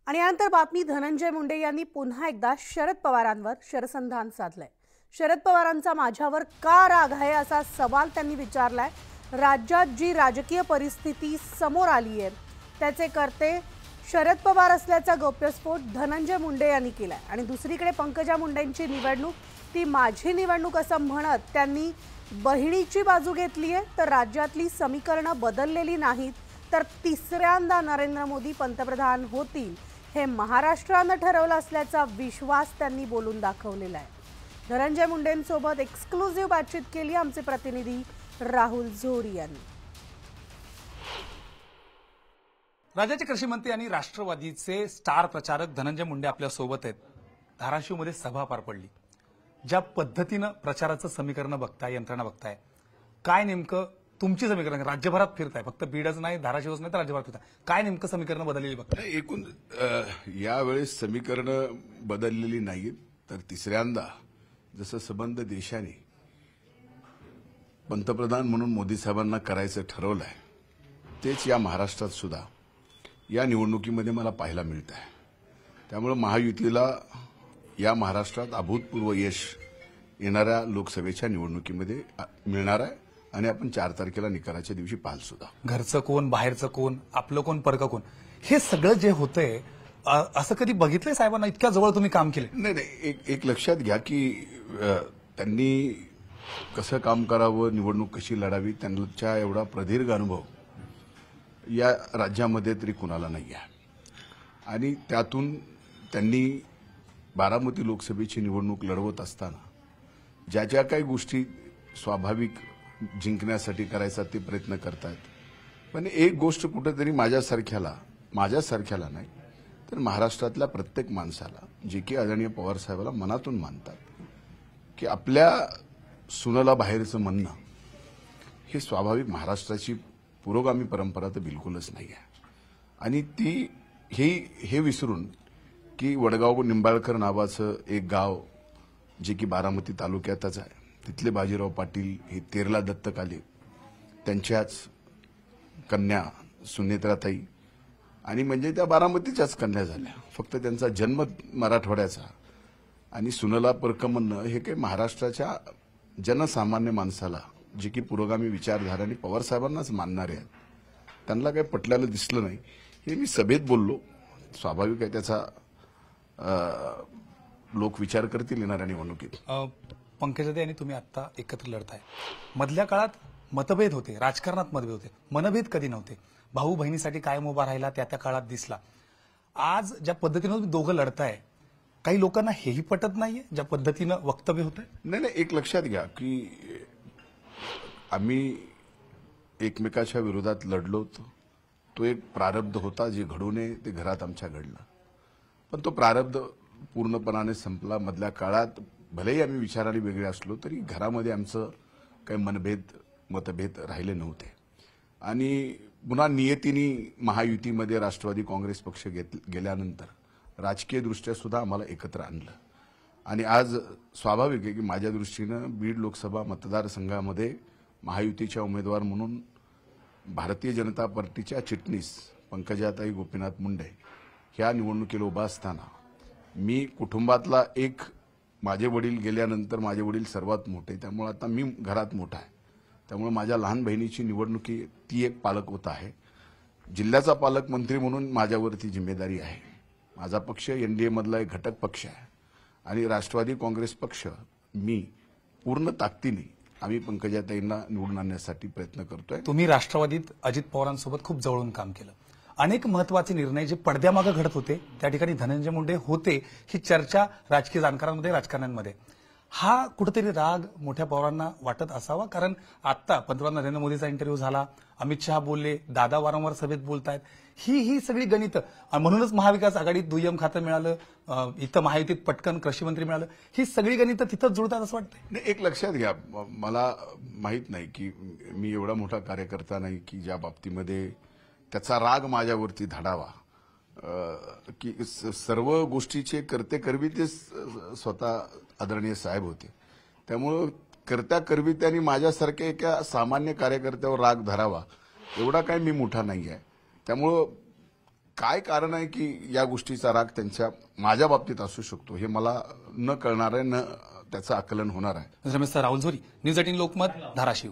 आणि यानंतर बातमी धनंजय मुंडे यांनी पुन्हा एकदा शरद पवारांवर शरसंधान साधलंय। शरद पवारांचा माझ्यावर का राग आहे असा सवाल त्यांनी विचारलाय। राज्यात जी राजकीय परिस्थिती समोर आली आहे त्याचे कर्ते शरद पवार असल्याचा गौप्यस्फोट धनंजय मुंडे यांनी केलाय आणि दुसरीकडे पंकजा मुंडेंची निवडणूक ती माझी निवडणूक असं म्हणत त्यांनी बहिणीची बाजू घेतली आहे। तर राज्यातली समीकरणं बदललेली नाहीत तर तिसऱ्यांदा नरेंद्र मोदी पंतप्रधान होतील हे महाराष्ट्राने ठरवलं असल्याचा विश्वास त्यांनी बोलून दाखवलेला आहे। धनंजय मुंडेंसोबत एक्सक्लुझिव्ह बातचीत केली आमचे प्रतिनिधी राहुल झोरी यांनी। राज्याचे कृषी मंत्री आणि राष्ट्रवादीचे स्टार प्रचारक धनंजय मुंडे आपल्या सोबत आहेत। धाराशिवमध्ये सभा पार पडली। ज्या पद्धतीने प्रचाराचं समीकरण बघताय, यंत्रणा बघताय, काय नेमकं तुमची समीकरण राज्यभरात फिरताय, फक्त बीडच नाही, धाराशिवच नाही तर राज्यभरात फिरताय, काय नेमकं समीकरण बदललेली बघताय? एकूण यावेळेस समीकरण बदललेली नाहीत तर तिसऱ्यांदा जसं संबंध देशाने पंतप्रधान म्हणून मोदी साहेबांना करायचं ठरवलंय तेच या महाराष्ट्रात सुद्धा या निवडणुकीमध्ये मला पाहायला मिळत आहे। त्यामुळे महायुतीला या महाराष्ट्रात अभूतपूर्व यश येणाऱ्या लोकसभेच्या निवडणुकीमध्ये मिळणार आहे आणि आपण 4 तारखेला निकालाच्या दिवशी पाहाल सुद्धा। घरचं कोण, बाहेरचं कोण, आपलं कोण, परक कोण, हे सगळं जे होतंय असं कधी बघितलंय साहेबांना? इतक्या जवळ तुम्ही काम केलं? नाही, एक लक्षात घ्या की त्यांनी कसं काम करावं, निवडणूक कशी लढावी, त्यांच्या एवढा प्रदीर्घ अनुभव या राज्यामध्ये तरी कुणाला नाही आहे। आणि त्यातून त्यांनी बारामती लोकसभेची निवडणूक लढवत असताना ज्या ज्या काही गोष्टी स्वाभाविक जिंकण्यासाठी करायचा ते प्रयत्न करतात, पण एक गोष्ट कुठेतरी माझ्यासारख्याला नाही तर महाराष्ट्रातल्या प्रत्येक माणसाला, जे की आदरणीय पवार साहेबांना मनातून मानतात, की आपल्या सुनेला बाहेरचं म्हणणं हे स्वाभाविक महाराष्ट्राची पुरोगामी परंपरा तर बिलकुलच नाही आहे। आणि ती हे विसरून की वडगाव निंबाळकर नावाचं एक गाव जे की बारामती तालुक्यातच आहे, तिथले बाजीराव पाटील हे 13ला दत्तक आले, त्यांच्याच कन्या सुनेत्राताई आणि म्हणजे त्या बारामतीच्याच कन्या झाल्या, फक्त त्यांचा जन्म मराठवाड्याचा आणि सुनेला परक म्हणणं हे काही महाराष्ट्राच्या जनसामान्य माणसाला, जे की पुरोगामी विचारधाराने पवार साहेबांनाच मानणारे आहेत, त्यांना काही पटल्याला दिसलं नाही। हे मी सभेत बोललो, स्वाभाविक आहे त्याचा लोक विचार करतील येणाऱ्या निवडणुकीत। पंकजाताई आणि तुम्ही आता एकत्र लढताय, मधल्या काळात मतभेद होते, राजकारणात मतभेद होते, मनभेद कधी नव्हते, भाऊ बहिणीसाठी कायम उभा राहिला त्या काळात दिसला। आज ज्या पद्धतीनं तुम्ही दोघं लढताय, काही लोकांना हेही पटत नाहीये ज्या पद्धतीनं वक्तव्य होतंय? नाही, एक लक्षात घ्या की आम्ही एकमेकाच्या विरोधात लढलो, तो एक प्रारब्ध होता जे घडू नये ते घरात आमच्या घडलं, पण तो प्रारब्ध पूर्णपणाने संपला। मधल्या काळात भलेही आम्ही विचाराने वेगळे असलो तरी घरामध्ये आमचं काही मतभेद राहिले नव्हते आणि पुन्हा नियतीने महायुतीमध्ये राष्ट्रवादी काँग्रेस पक्ष गेल्यानंतर राजकीय दृष्ट्या सुद्धा आम्हाला एकत्र आणलं आणि आज स्वाभाविक आहे की माझ्या दृष्टीनं बीड लोकसभा मतदारसंघामध्ये महायुतीच्या उमेदवार म्हणून भारतीय जनता पार्टीच्या चिटणीस पंकजाताई गोपीनाथ मुंडे ह्या निवडणुकीला उभा असताना मी कुटुंबातला एक, माझे वडील गेल्यानंतर माझे वडील सर्वात मोठे, त्यामुळे आता मी घरात मोठा आहे, त्यामुळे माझ्या लहान बहिणीची निवडणुकी ती एक पालकत्व आहे। जिल्ह्याचा पालकमंत्री म्हणून माझ्यावरती जिम्मेदारी आहे। माझा पक्ष एनडीए मधला एक घटक पक्ष आहे आणि राष्ट्रवादी काँग्रेस पक्ष मी पूर्ण ताकदीने आम्ही पंकजाताईंना निवडून आणण्यासाठी प्रयत्न करतोय। तुम्ही राष्ट्रवादीत अजित पवारांसोबत खूप जवळून काम केलं, अनेक महत्वाचे निर्णय जे पडद्यामागे घडत होते त्या ठिकाणी धनंजय मुंडे होते, ही चर्चा राजकीय जाणकारांमध्ये, राजकारण्यांमध्ये। हा कुठेतरी राग मोठ्या पवारांना वाटत असावा, कारण आता पंतप्रधान नरेंद्र मोदीचा इंटरव्ह्यू झाला, अमित शहा बोलले, दादा वारंवार सभेत बोलतायत, ही सगळी गणितं, म्हणूनच महाविकास आघाडीत दुय्यम खातं मिळालं, इथं महायुतीत पटकन कृषी मंत्री मिळालं, ही सगळी गणितं तिथंच जुळतात असं वाटतंय? एक लक्षात घ्या, मला माहित नाही की मी एवढा मोठा कार्यकर्ता नाही की ज्या बाबतीमध्ये त्याचा राग माझ्यावरती धाडावा, की सर्व गोष्टीचे करते करवी ते स्वतः आदरणीय साहेब होते, त्यामुळे करत्या करवी त्यांनी माझ्यासारख्या एका सामान्य कार्यकर्त्यावर राग धरावा एवढा काही मी मोठा नाही आहे। त्यामुळे काय कारण आहे की या गोष्टीचा राग त्यांच्या माझ्या बाबतीत असू शकतो हे मला न कळणार आहे, न त्याचं आकलन होणार आहे. रमेश राहुल झोरी, न्यूज 18 लोकमत, धाराशिव.